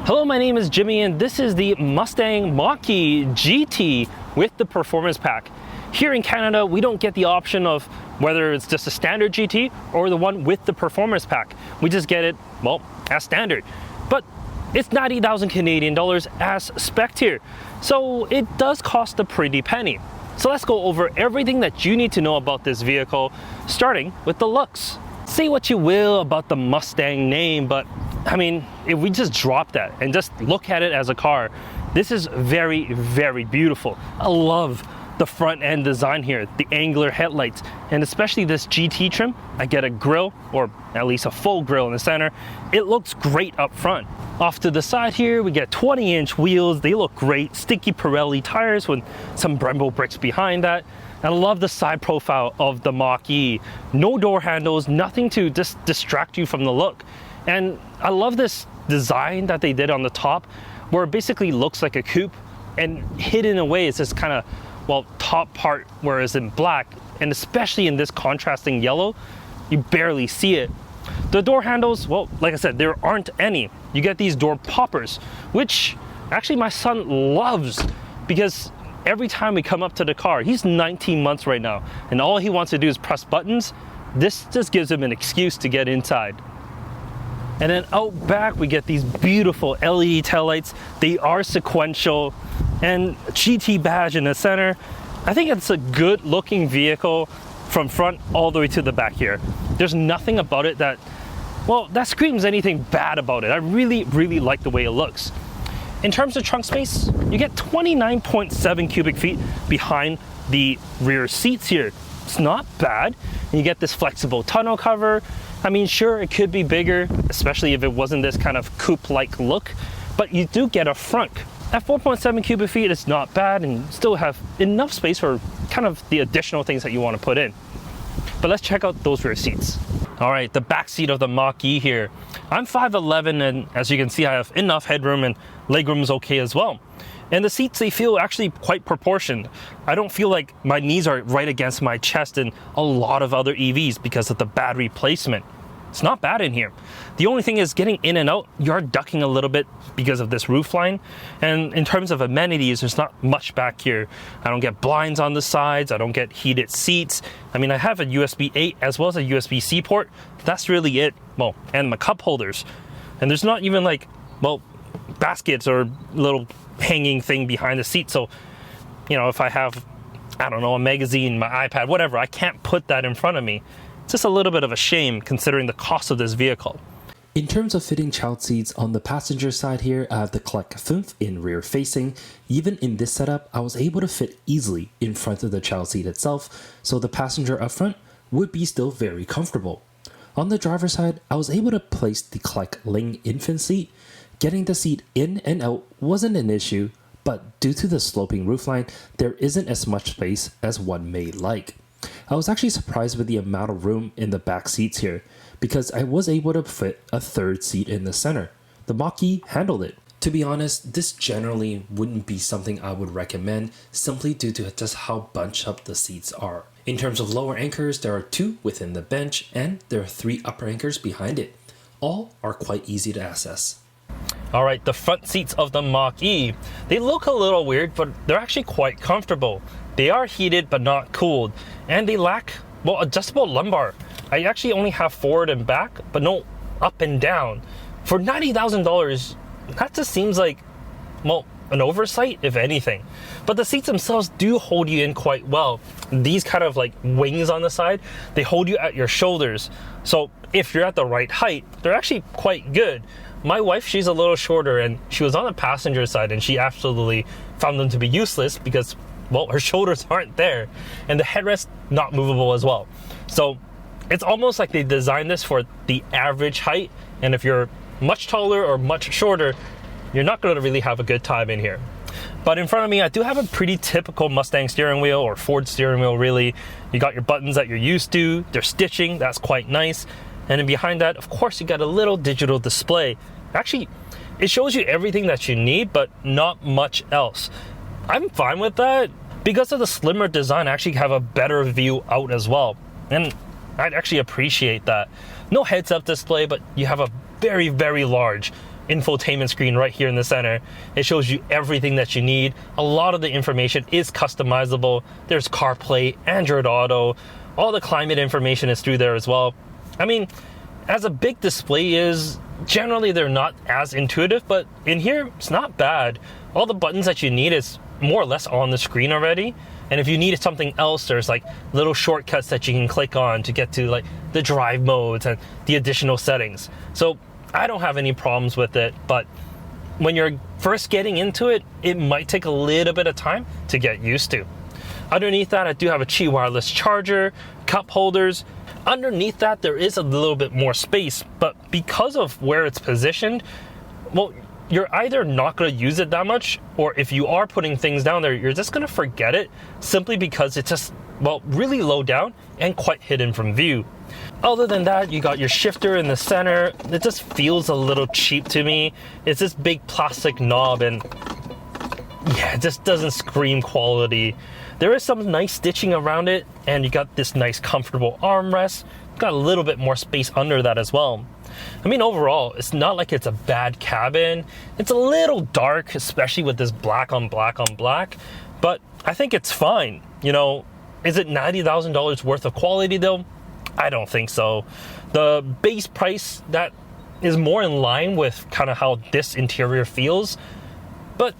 Hello, my name is Jimmy and this is the Mustang Mach-E GT with the Performance Pack. Here in Canada, we don't get the option of whether it's just a standard GT or the one with the Performance Pack. We just get it, well, as standard. But it's 90,000 Canadian dollars as spec'd here. So it does cost a pretty penny. So let's go over everything that you need to know about this vehicle, starting with the looks. Say what you will about the Mustang name, but I mean, if we just drop that and just look at it as a car, this is very, very beautiful. I love the front end design here, the angular headlights, and especially this GT trim. I get a grille, or at least a full grille in the center. It looks great up front. Off to the side here, we get 20-inch wheels. They look great. Sticky Pirelli tires with some Brembo bricks behind that. I love the side profile of the Mach-E. No door handles, nothing to just distract you from the look. And I love this design that they did on the top, where it basically looks like a coupe, and hidden away is this kind of, well, top part where it's in black, and especially in this contrasting yellow, you barely see it. The door handles, well, like I said, there aren't any. You get these door poppers, which actually my son loves, because every time we come up to the car, he's 19 months right now, and all he wants to do is press buttons. This just gives him an excuse to get inside. And then out back, we get these beautiful LED taillights. They are sequential, and GT badge in the center. I think it's a good looking vehicle from front all the way to the back here. There's nothing about it that, well, that screams anything bad about it. I really, really like the way it looks. In terms of trunk space, you get 29.7 cubic feet behind the rear seats here. It's not bad. And you get this flexible tonneau cover. I mean, sure, it could be bigger, especially if it wasn't this kind of coupe-like look, but you do get a frunk. At 4.7 cubic feet, it's not bad, and still have enough space for kind of the additional things that you want to put in. But let's check out those rear seats. All right, the back seat of the Mach-E here. I'm 5'11", and as you can see, I have enough headroom, and legroom is okay as well. And the seats, they feel actually quite proportioned. I don't feel like my knees are right against my chest in a lot of other EVs because of the battery placement. It's not bad in here. The only thing is getting in and out, you're ducking a little bit because of this roof line. And in terms of amenities, there's not much back here. I don't get blinds on the sides. I don't get heated seats. I mean, I have a USB-A as well as a USB-C port. That's really it. Well, and my cup holders. And there's not even like, well, baskets or little hanging thing behind the seat. So, you know, if I have, I don't know, a magazine, my iPad, whatever, I can't put that in front of me. It's just a little bit of a shame considering the cost of this vehicle. In terms of fitting child seats on the passenger side here, I have the Kleck 5 in rear facing. Even in this setup, I was able to fit easily in front of the child seat itself, so the passenger up front would be still very comfortable. On the driver's side, I was able to place the Kleck Ling infant seat. Getting the seat in and out wasn't an issue, but due to the sloping roofline, there isn't as much space as one may like. I was actually surprised with the amount of room in the back seats here, because I was able to fit a third seat in the center. The Mach-E handled it. To be honest, this generally wouldn't be something I would recommend, simply due to just how bunched up the seats are. In terms of lower anchors, there are 2 within the bench, and there are 3 upper anchors behind it. All are quite easy to access. All right, the front seats of the Mach-E, they look a little weird, but they're actually quite comfortable. They are heated but not cooled, and they lack, well, adjustable lumbar. I actually only have forward and back, but no up and down. For $90,000, that just seems like, well, an oversight, if anything. But the seats themselves do hold you in quite well. These kind of like wings on the side, they hold you at your shoulders. So if you're at the right height, they're actually quite good. My wife, she's a little shorter, and she was on the passenger side, and she absolutely found them to be useless because, well, her shoulders aren't there, and the headrest not movable as well. So it's almost like they designed this for the average height, and if you're much taller or much shorter, you're not going to really have a good time in here. But in front of me, I do have a pretty typical Mustang steering wheel, or Ford steering wheel really. You got your buttons that you're used to, there's stitching, that's quite nice. And then behind that, of course, you got a little digital display. Actually, it shows you everything that you need, but not much else. I'm fine with that. Because of the slimmer design, I actually have a better view out as well. And I'd actually appreciate that. No heads-up display, but you have a very, very large infotainment screen right here in the center. It shows you everything that you need. A lot of the information is customizable. There's CarPlay, Android Auto, all the climate information is through there as well. I mean, as a big display is, generally they're not as intuitive, but in here, it's not bad. All the buttons that you need is more or less on the screen already. And if you need something else, there's like little shortcuts that you can click on to get to like the drive modes and the additional settings. So I don't have any problems with it, but when you're first getting into it, it might take a little bit of time to get used to. Underneath that, I do have a Qi wireless charger, cup holders. Underneath that, there is a little bit more space, but because of where it's positioned, well, you're either not going to use it that much, or if you are putting things down there, you're just going to forget it simply because it's just, well, really low down and quite hidden from view. Other than that, you got your shifter in the center. It just feels a little cheap to me. It's this big plastic knob and yeah, it just doesn't scream quality. There is some nice stitching around it, and you got this nice comfortable armrest. Got a little bit more space under that as well. I mean, overall, it's not like it's a bad cabin. It's a little dark, especially with this black on black on black, but I think it's fine. You know, is it $90,000 worth of quality though? I don't think so. The base price, that is more in line with kind of how this interior feels. But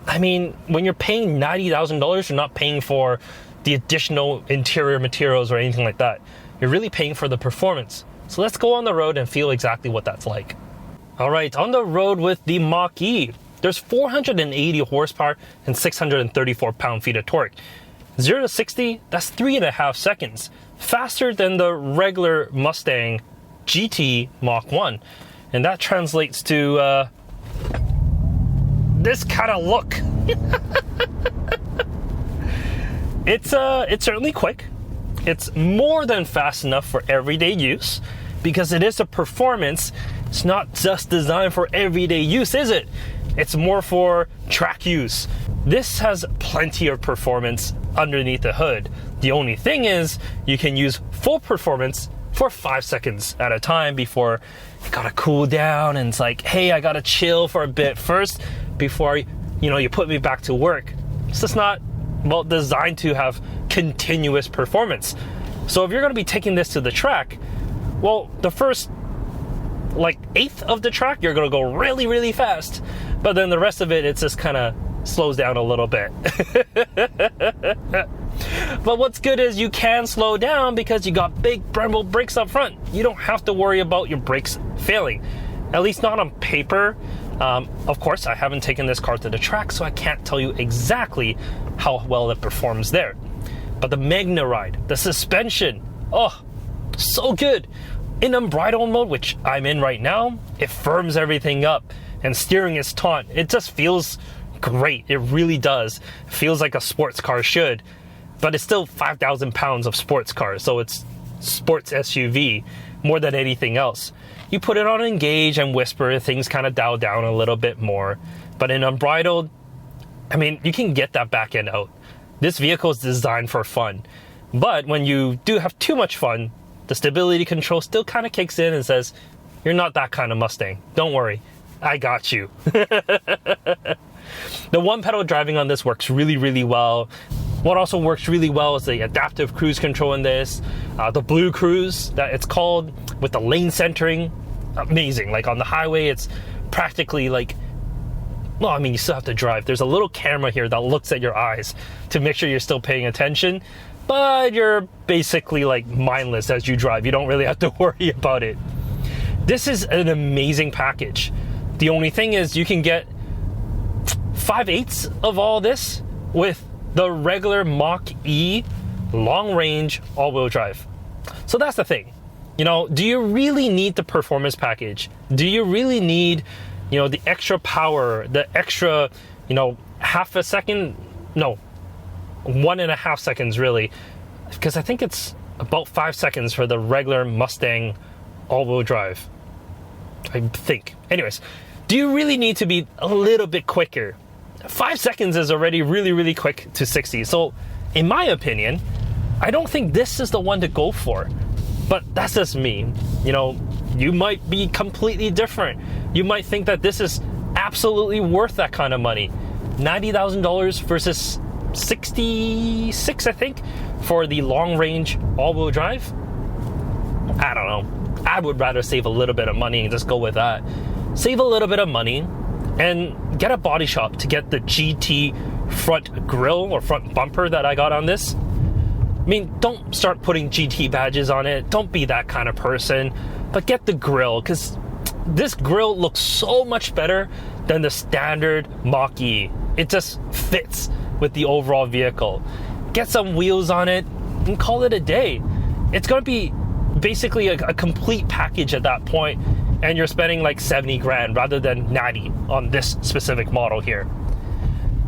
I mean, when you're paying $90,000, you're not paying for the additional interior materials or anything like that. You're really paying for the performance. So let's go on the road and feel exactly what that's like. All right, on the road with the Mach-E, there's 480 horsepower and 634 pound-feet of torque. 0 to 60, that's 3.5 seconds. Faster than the regular Mustang GT Mach 1. And that translates to this kind of look. It's certainly quick. It's more than fast enough for everyday use because it is a performance. It's not just designed for everyday use, is it? It's more for track use. This has plenty of performance underneath the hood. The only thing is you can use full performance for 5 seconds at a time before you gotta cool down and it's like, hey, I gotta chill for a bit first before you put me back to work. It's just not, well, designed to have continuous performance. So if you're going to be taking this to the track, well, the first like eighth of the track, you're going to go really, really fast. But then the rest of it, it just kind of slows down a little bit. But what's good is you can slow down because you got big Brembo brakes up front. You don't have to worry about your brakes failing, at least not on paper. Of course, I haven't taken this car to the track, so I can't tell you exactly how well it performs there. But the Magna Ride, the suspension, oh, so good. In unbridled mode, which I'm in right now, it firms everything up, and steering is taut. It just feels great. It really does. It feels like a sports car should, but it's still 5,000 pounds of sports car, so it's sports SUV more than anything else. You put it on engage and whisper, things kind of dial down a little bit more. But in unbridled, I mean, you can get that back end out. This vehicle is designed for fun. But when you do have too much fun, the stability control still kind of kicks in and says, you're not that kind of Mustang. Don't worry, I got you. The one pedal driving on this works really, really well. What also works really well is the adaptive cruise control in this, the Blue Cruise that it's called, with the lane centering, amazing. Like on the highway, it's practically like, well, I mean, you still have to drive. There's a little camera here that looks at your eyes to make sure you're still paying attention, but you're basically like mindless as you drive. You don't really have to worry about it. This is an amazing package. The only thing is you can get 5/8 of all this with the regular Mach-E long range all-wheel drive. So that's the thing. Do you really need the performance package? Do you really need, the extra power, the extra, half a second? No, 1.5 seconds really, because I think it's about 5 seconds for the regular Mustang all-wheel drive, I think. Anyways, do you really need to be a little bit quicker? 5 seconds is already really, really quick to 60. So in my opinion, I don't think this is the one to go for. But that's just me. you might be completely different. You might think that this is absolutely worth that kind of money. $90,000 versus 66, I think, for the long range all-wheel drive. I don't know. I would rather save a little bit of money and just go with that. Save a little bit of money and get a body shop to get the GT front grille or front bumper that I got on this. I mean, don't start putting GT badges on it. Don't be that kind of person. But get the grille, because this grille looks so much better than the standard Mach-E. It just fits with the overall vehicle. Get some wheels on it and call it a day. It's going to be basically a complete package at that point, and you're spending like 70 grand rather than 90 on this specific model here.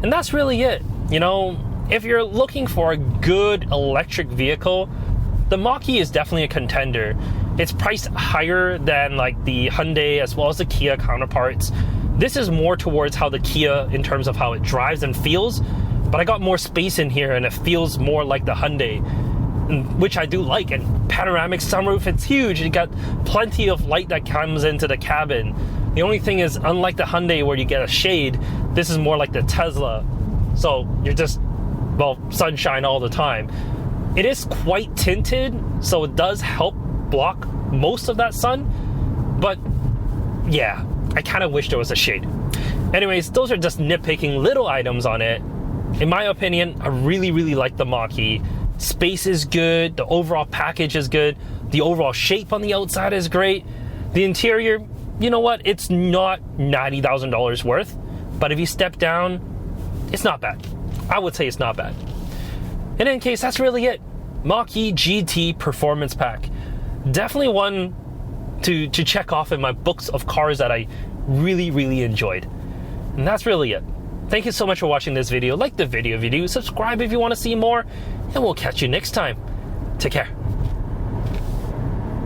And that's really it. You know, if you're looking for a good electric vehicle, the Mach-E is definitely a contender. It's priced higher than like the Hyundai as well as the Kia counterparts. This is more towards how the Kia in terms of how it drives and feels, but I got more space in here and it feels more like the Hyundai, which I do like. And panoramic sunroof, it's huge. You got plenty of light that comes into the cabin. The only thing is, unlike the Hyundai where you get a shade, this is more like the Tesla. So you're just, well, sunshine all the time. It is quite tinted, so it does help block most of that sun, but yeah, I kind of wish there was a shade. Anyways, those are just nitpicking little items on it. In my opinion, I really like the Mach-E. Space is good, the overall package is good, the overall shape on the outside is great. The interior, you know what, it's not $90,000 worth, but if you step down, it's not bad. I would say it's not bad. In any case, that's really it. Mach-E GT Performance Pack. Definitely one to check off in my books of cars that I really enjoyed. And that's really it. Thank you so much for watching this video. Like the video if you do, subscribe if you want to see more, and we'll catch you next time. Take care.